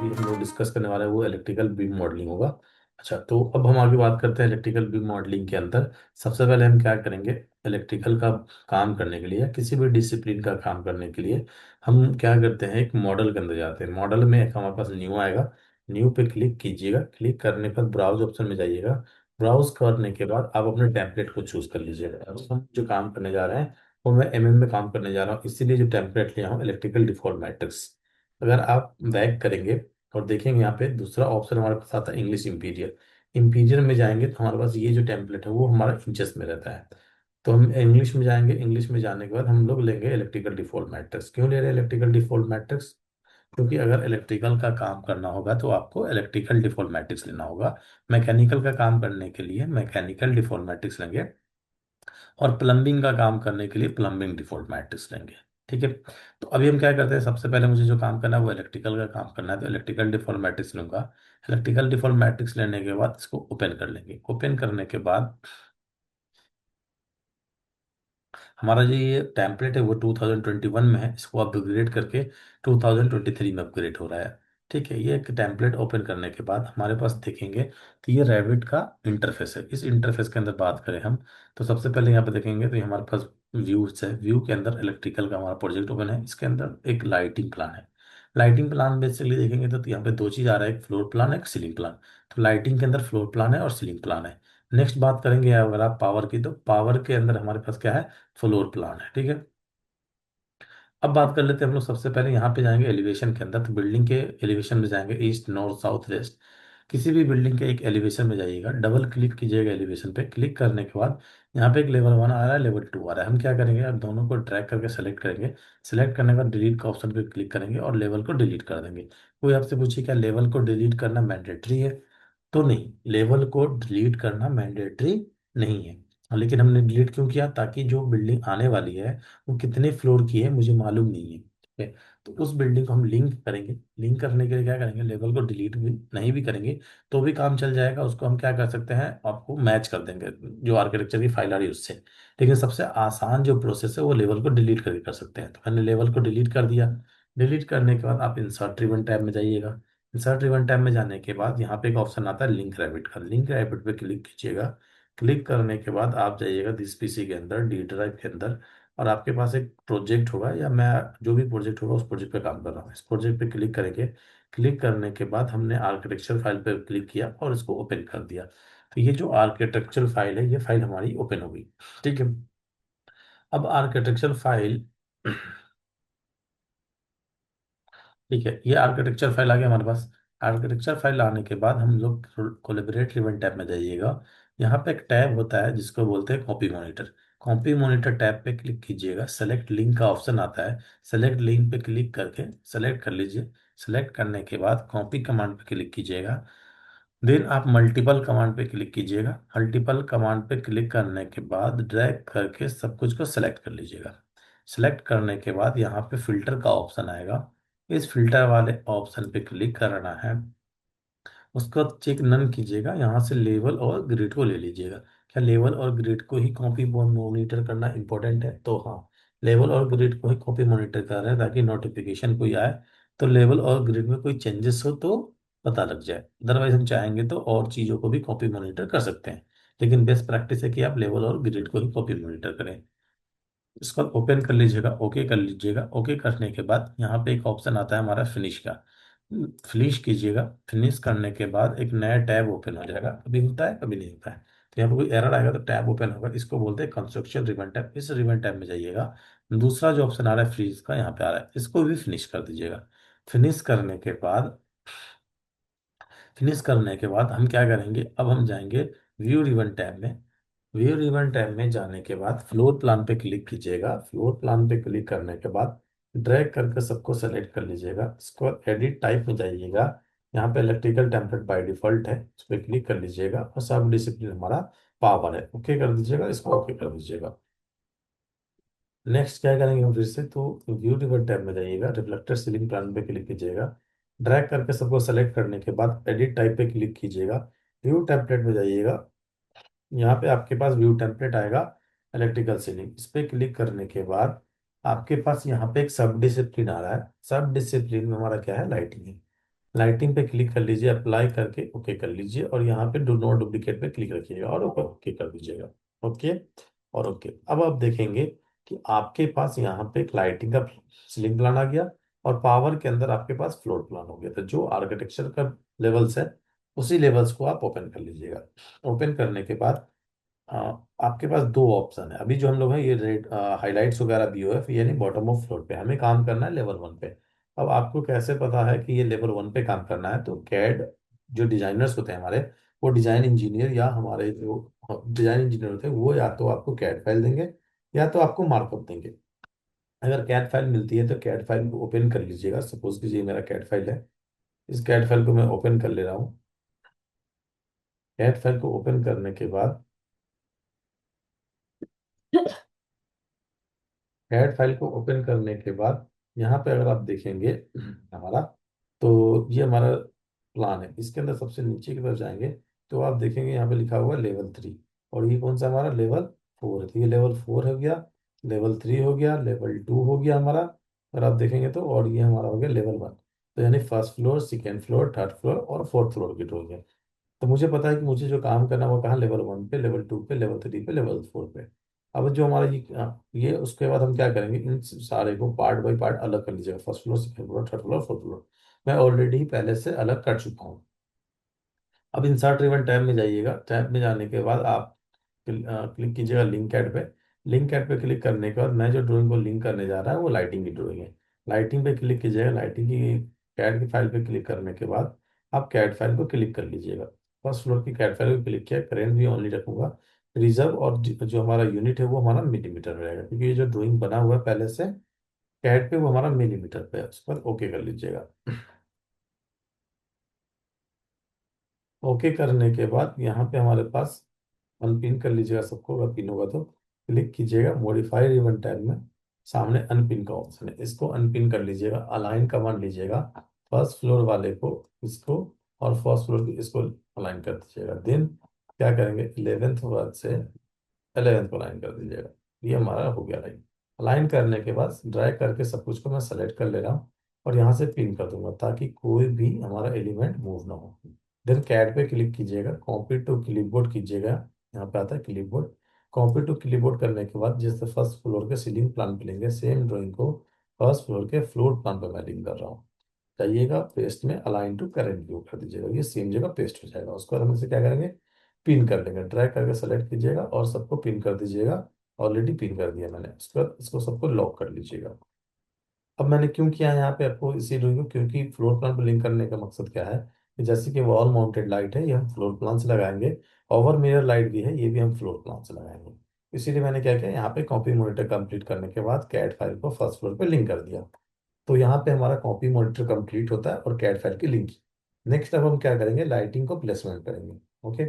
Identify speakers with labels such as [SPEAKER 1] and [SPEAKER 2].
[SPEAKER 1] अभी हम लोग डिस्कस करने वाले हैं वो इलेक्ट्रिकल बीम मॉडलिंग होगा। अच्छा, तो अब हम आगे बात करते हैं इलेक्ट्रिकल बीम मॉडलिंग के अंदर। सबसे पहले हम क्या करेंगे, इलेक्ट्रिकल का काम करने के लिए या किसी भी डिसिप्लिन का काम करने के लिए हम क्या करते हैं, एक मॉडल के अंदर जाते हैं। मॉडल में एक हमारे पास न्यू आएगा, न्यू पे क्लिक कीजिएगा। क्लिक करने पर ब्राउज ऑप्शन में जाइएगा। ब्राउज करने के बाद आप अपने टेम्पलेट को चूज कर लीजिएगा। अब हम जो काम करने जा रहे हैं वो मैं में काम करने जा रहा हूँ, इसीलिए जो टेम्पलेट लिया हूँ इलेक्ट्रिकल डिफॉल्ट मैट्रिक्स। अगर आप बैक करेंगे और देखेंगे यहाँ पे दूसरा ऑप्शन हमारे पास आता है इंग्लिश इंपीरियल। इंपीरियल में जाएंगे तो हमारे पास ये जो टेम्पलेट है वो हमारा इंचेस में रहता है। तो हम इंग्लिश में जाएंगे, इंग्लिश में जाने के बाद हम लोग लेंगे इलेक्ट्रिकल डिफॉल्ट मैट्रिक्स। क्यों ले रहे हैं इलेक्ट्रिकल डिफॉल्ट मैट्रिक्स? क्योंकि अगर इलेक्ट्रिकल का काम करना होगा तो आपको इलेक्ट्रिकल डिफॉल्ट मैट्रिक्स लेना होगा। मैकेनिकल का काम करने के लिए मैकेनिकल डिफॉल्ट मैट्रिक्स लेंगे, और प्लम्बिंग का काम करने के लिए प्लम्बिंग डिफॉल्ट मैट्रिक्स लेंगे। ठीक है। तो अभी हम क्या करते हैं, सबसे पहले मुझे जो काम करना है वो इलेक्ट्रिकल का काम करना है, तो इलेक्ट्रिकल डिफॉल्ट मैट्रिक्स लूंगा। इलेक्ट्रिकल डिफॉल्ट मैट्रिक्स लेने के बाद इसको ओपन कर लेंगे। ओपन करने के बाद हमारा जो ये टेम्पलेट है वो 2021 में है, इसको अपग्रेड करके 2023 में अपग्रेड हो रहा है। ठीक है, ये एक टेम्पलेट ओपन करने के बाद हमारे पास देखेंगे तो ये रैविट का इंटरफेस है। इस इंटरफेस के अंदर बात करें हम, तो सबसे पहले यहाँ पे देखेंगे तो ये हमारे पास व्यूज है। व्यू के अंदर इलेक्ट्रिकल का हमारा प्रोजेक्ट ओपन है, इसके अंदर एक लाइटिंग प्लान है। लाइटिंग प्लान बेसिकली देखेंगे तो यहाँ पे दो चीज़ आ रहा है, एक फ्लोर प्लान है, एक सीलिंग प्लान। तो लाइटिंग के अंदर फ्लोर प्लान है और सीलिंग प्लान है। नेक्स्ट बात करेंगे अगर आप पावर की, तो पावर के अंदर हमारे पास क्या है, फ्लोर प्लान है। ठीक है। अब बात कर लेते हैं हम लोग, सबसे पहले यहाँ पे जाएंगे एलिवेशन के अंदर। तो बिल्डिंग के एलिवेशन में जाएंगे, ईस्ट नॉर्थ साउथ वेस्ट। किसी भी बिल्डिंग के एक एलिवेशन में जाइएगा, डबल क्लिक कीजिएगा एलिवेशन पे। क्लिक करने के बाद यहाँ पे एक लेवल 1 आ रहा है, लेवल 2 आ रहा है। हम क्या करेंगे, अब दोनों को ड्रैग करके सेलेक्ट करेंगे। सेलेक्ट करने के बाद डिलीट का ऑप्शन पे क्लिक करेंगे और लेवल को डिलीट कर देंगे। कोई आपसे पूछे क्या लेवल को डिलीट करना मैंडेटरी है? तो नहीं, लेवल को डिलीट करना मैंडेटरी नहीं है। लेकिन हमने डिलीट क्यों किया, ताकि जो बिल्डिंग आने वाली है वो कितने फ्लोर की है मुझे मालूम नहीं है। ठीक है। तो उस बिल्डिंग को हम लिंक करेंगे। लिंक करने के लिए क्या करेंगे, लेवल को डिलीट भी नहीं भी करेंगे तो भी काम चल जाएगा। उसको हम क्या कर सकते हैं, आपको मैच कर देंगे जो आर्किटेक्चर की फाइल आ रही है उससे। लेकिन सबसे आसान जो प्रोसेस है वो लेवल को डिलीट करके कर सकते हैं। तो मैंने लेवल को डिलीट कर दिया। डिलीट करने के बाद आप इंसर्ट रिबन टैब में जाइएगा। इंसर्ट रिबन टैब में जाने के बाद यहाँ पे एक ऑप्शन आता है लिंक रैबिट का। लिंक रैबिट पे क्लिक कीजिएगा। क्लिक करने के बाद आप जाइएगा दिस पीसी के अंदर, डी ड्राइव के अंदर, और आपके पास एक प्रोजेक्ट होगा, या मैं जो भी प्रोजेक्ट होगा उस प्रोजेक्ट पे काम कर रहा हूँ। इस प्रोजेक्ट पे क्लिक करेंगे। क्लिक करने के बाद हमने आर्किटेक्चर फाइल पे क्लिक किया और इसको ओपन कर दिया। तो ये जो आर्किटेक्चर फाइल है, ये फाइल हमारी ओपन हो गई। ठीक है। अब आर्किटेक्चर फाइल ठीक है, ये आर्किटेक्चर फाइल आ गया हमारे पास। आर्किटेक्चर फाइल आने के बाद हम लोग कोलेबरेट इवेंट टैब में जाइएगा। यहाँ पे एक टैब होता है जिसको बोलते हैं copy monitor. Copy monitor tab पे क्लिक कीजिएगा, सेलेक्ट लिंक का ऑप्शन आता है। सेलेक्ट लिंक पे क्लिक करके सेलेक्ट कर लीजिए। सेलेक्ट करने के बाद कॉपी कमांड पे क्लिक कीजिएगा। देन आप मल्टीपल कमांड पे क्लिक कीजिएगा। मल्टीपल कमांड पे क्लिक करने के बाद ड्रैग करके सब कुछ को सेलेक्ट कर लीजिएगा। सेलेक्ट करने के बाद यहाँ पे फिल्टर का ऑप्शन आएगा। इस फिल्टर वाले ऑप्शन पे क्लिक करना है। उसका चेक नन कीजिएगा, यहाँ से लेवल और ग्रिड को ले लीजिएगा। क्या लेवल और ग्रिड को ही कॉपी मॉनिटर करना इंपॉर्टेंट है? तो हाँ, लेवल और ग्रिड को ही कॉपी मॉनिटर कर रहे हैं ताकि नोटिफिकेशन कोई आए तो लेवल और ग्रिड में कोई चेंजेस हो तो पता लग जाए। अदरवाइज हम चाहेंगे तो और चीज़ों को भी कॉपी मॉनिटर कर सकते हैं, लेकिन बेस्ट प्रैक्टिस है कि आप लेवल और ग्रिड को ही कॉपी मॉनिटर करें। इसको ओपन कर लीजिएगा, ओके कर लीजिएगा। ओके करने के बाद यहाँ पे एक ऑप्शन आता है हमारा फिनिश का। फिनिश कीजिएगा। फिनिश करने के बाद एक नया टैब ओपन हो जाएगा। कभी होता है कभी नहीं होता है, तो यहाँ पे कोई एरर आएगा तो टैब ओपन होगा। इसको बोलते हैं कंस्ट्रक्शन रिबन टैब। इस रिबन टैब में जाइएगा। दूसरा जो ऑप्शन आ रहा है फ्रीज का, यहाँ पे आ रहा है, इसको भी फिनिश कर दीजिएगा। फिनिश करने के बाद फिनिश करने के बाद हम क्या करेंगे, अब हम जाएंगे व्यू रिबन टैब में। व्यू रिबन टैब में जाने के बाद फ्लोर प्लान पे क्लिक कीजिएगा। फ्लोर प्लान पे क्लिक करने के बाद ड्रैग करके सबको सेलेक्ट कर लीजिएगा। इसको एडिट टाइप में जाइएगा। यहाँ पे इलेक्ट्रिकल टेम्पलेट बाय डिफॉल्ट है, इस पर क्लिक कर लीजिएगा और सब डिसिप्लिन हमारा पावर है, ओके कर दीजिएगा। इसको ओके कर दीजिएगा। नेक्स्ट क्या करेंगे हम फिर से, तो व्यू रिबन टैब में जाइएगा, रिफ्लेक्टर सीलिंग प्लान पे क्लिक कीजिएगा। ड्रैग करके सबको सेलेक्ट करने के बाद एडिट टाइप पे क्लिक कीजिएगा। व्यू टेम्पलेट में जाइएगा। यहाँ पे आपके पास व्यू टेम्पलेट आएगा, इलेक्ट्रिकल सीलिंग। इस पे क्लिक करने के बाद आपके पास यहाँ पे एक सब डिसिप्लिन आ रहा है। सब डिसिप्लिन में हमारा क्या है, लाइटिंग है। लाइटिंग पे क्लिक कर लीजिए, अप्लाई करके ओके कर लीजिए, और यहाँ पे डू नॉट डुप्लीकेट पे क्लिक रखिएगा और ऊपर ओके कर दीजिएगा। ओके और ओके। अब आप देखेंगे कि आपके पास यहाँ पे एक लाइटिंग का सीलिंग प्लान आ गया, और पावर के अंदर आपके पास फ्लोर प्लान हो गया। तो जो आर्किटेक्चर का लेवल्स है, उसी लेवल्स को आप ओपन कर लीजिएगा। ओपन करने के बाद अ, आपके पास दो ऑप्शन है। अभी जो हम लोग हैं, ये रेड हाइलाइट्स वगैरह बीओएफ, यानी बॉटम ऑफ फ्लोर पे हमें काम करना है, लेवल 1 पे। अब आपको कैसे पता है कि ये लेवल 1 पे काम करना है? तो कैड जो डिजाइनर्स होते हैं हमारे, वो डिजाइन इंजीनियर या हमारे जो डिजाइन इंजीनियर होते हैं, वो या तो आपको कैड फाइल देंगे या तो आपको मार्कअप देंगे। अगर कैड फाइल मिलती है तो कैड फाइल को ओपन कर लीजिएगा। सपोज कीजिए मेरा कैड फाइल है, इस कैड फाइल को मैं ओपन कर ले रहा हूँ। कैड फाइल को ओपन करने के बाद, ऐड फाइल को ओपन करने के बाद यहाँ पे अगर आप देखेंगे हमारा, तो ये हमारा प्लान है। इसके अंदर सबसे नीचे की तरफ जाएंगे तो आप देखेंगे यहाँ पे लिखा हुआ है लेवल 3, और ये कौन सा हमारा लेवल 4 है। तो ये लेवल 4 हो गया, लेवल 3 हो गया, लेवल 2 हो गया हमारा। और आप देखेंगे तो, और ये हमारा हो गया लेवल 1। तो यानी first floor, second floor, third floor और फोर्थ फ्लोर की ड्राइंग है। तो मुझे पता है कि मुझे जो काम करना है वो कहाँ, लेवल 1 पे, लेवल 2 पे, लेवल 3 पे, लेवल 4 पे। अब जो हमारा ये उसके बाद हम क्या करेंगे, इन सारे को पार्ट बाय पार्ट अलग कर लीजिएगा। First floor, second floor, third floor, fourth floor. मैं ऑलरेडी पहले से अलग कर चुका हूँ। अब इंसर्ट रिबन टैब में जाइएगा। टैब में जाने के बाद आप क्लिक कीजिएगा लिंक ऐड पे। लिंक ऐड पे क्लिक करने के बाद मैं जो ड्राइंग को लिंक करने जा रहा है वो लाइटिंग की ड्राइंग है। लाइटिंग पे क्लिक कीजिएगा। लाइटिंग की कैड की फाइल पे क्लिक करने के बाद आप कैड फाइल को क्लिक कर लीजिएगा। फर्स्ट फ्लोर की कैड फाइल को क्लिक किया, करेंट भी ऑनली रखूंगा। रिजर्व और जो हमारा यूनिट है वो हमारा मिलीमीटर में रहेगा, क्योंकि ये जो ड्राइंग बना हुआ है पहले से कैड पे, वो हमारा मिलीमीटर पे है। उस पर ओके कर लीजिएगा। ओके करने के बाद यहाँ पे हमारे पास अनपिन कर लीजिएगा सबको, अगर पिन होगा तो क्लिक कीजिएगा। मॉडिफाई रिबन टैब में सामने अनपिन का ऑप्शन है, इसको अनपिन कर लीजिएगा। अलाइन कमांड लीजिएगा, फर्स्ट फ्लोर वाले को इसको, और फर्स्ट फ्लोर को इसको अलाइन कर दीजिएगा। देन क्या करेंगे, 11th वर्ड से 11th को अलाइन कर दीजिएगा। ये हमारा हो गया लाइन। अलाइन करने के बाद ड्रैग करके सब कुछ को मैं सेलेक्ट कर ले रहा हूँ, और यहाँ से पिन कर दूंगा ताकि कोई भी हमारा एलिमेंट मूव ना हो। देन कैड पे क्लिक कीजिएगा, कॉपी टू क्लिपबोर्ड कीजिएगा। यहाँ पे आता है क्लिपबोर्ड। कॉपी टू क्लिपबोर्ड करने के बाद जिस फर्स्ट फ्लोर के सीलिंग प्लान पे लेंगे, सेम ड्राइंग को फर्स्ट फ्लोर के फ्लोर प्लान पे मैं लिंक कर रहा हूँ। जाइएगा पेस्ट में, अलाइन टू करेंट व्यू कर दीजिएगा, ये सेम जगह पेस्ट हो जाएगा। उसके बाद हम इसे क्या करेंगे, पिन कर लेंगे। ड्रैग करके सेलेक्ट कीजिएगा और सबको पिन कर दीजिएगा। ऑलरेडी पिन कर दिया मैंने। उसके बाद इसको सबको लॉक कर लीजिएगा। अब मैंने क्यों किया है यहाँ पे आपको इसी रूल को, क्योंकि फ्लोर प्लान पर लिंक करने का मकसद क्या है कि जैसे कि वॉल माउंटेड लाइट है, ये हम फ्लोर प्लान से लगाएंगे। ओवर मिरर लाइट भी है, ये भी हम फ्लोर प्लान से लगाएंगे। इसीलिए मैंने क्या किया, यहाँ पे कॉपी मॉनिटर कंप्लीट करने के बाद कैड फाइल को फर्स्ट फ्लोर पे लिंक कर दिया। तो यहाँ पे हमारा कॉपी मॉनिटर कंप्लीट होता है और कैड फाइल की लिंक। नेक्स्ट अब हम क्या करेंगे, लाइटिंग को प्लेसमेंट करेंगे। ओके।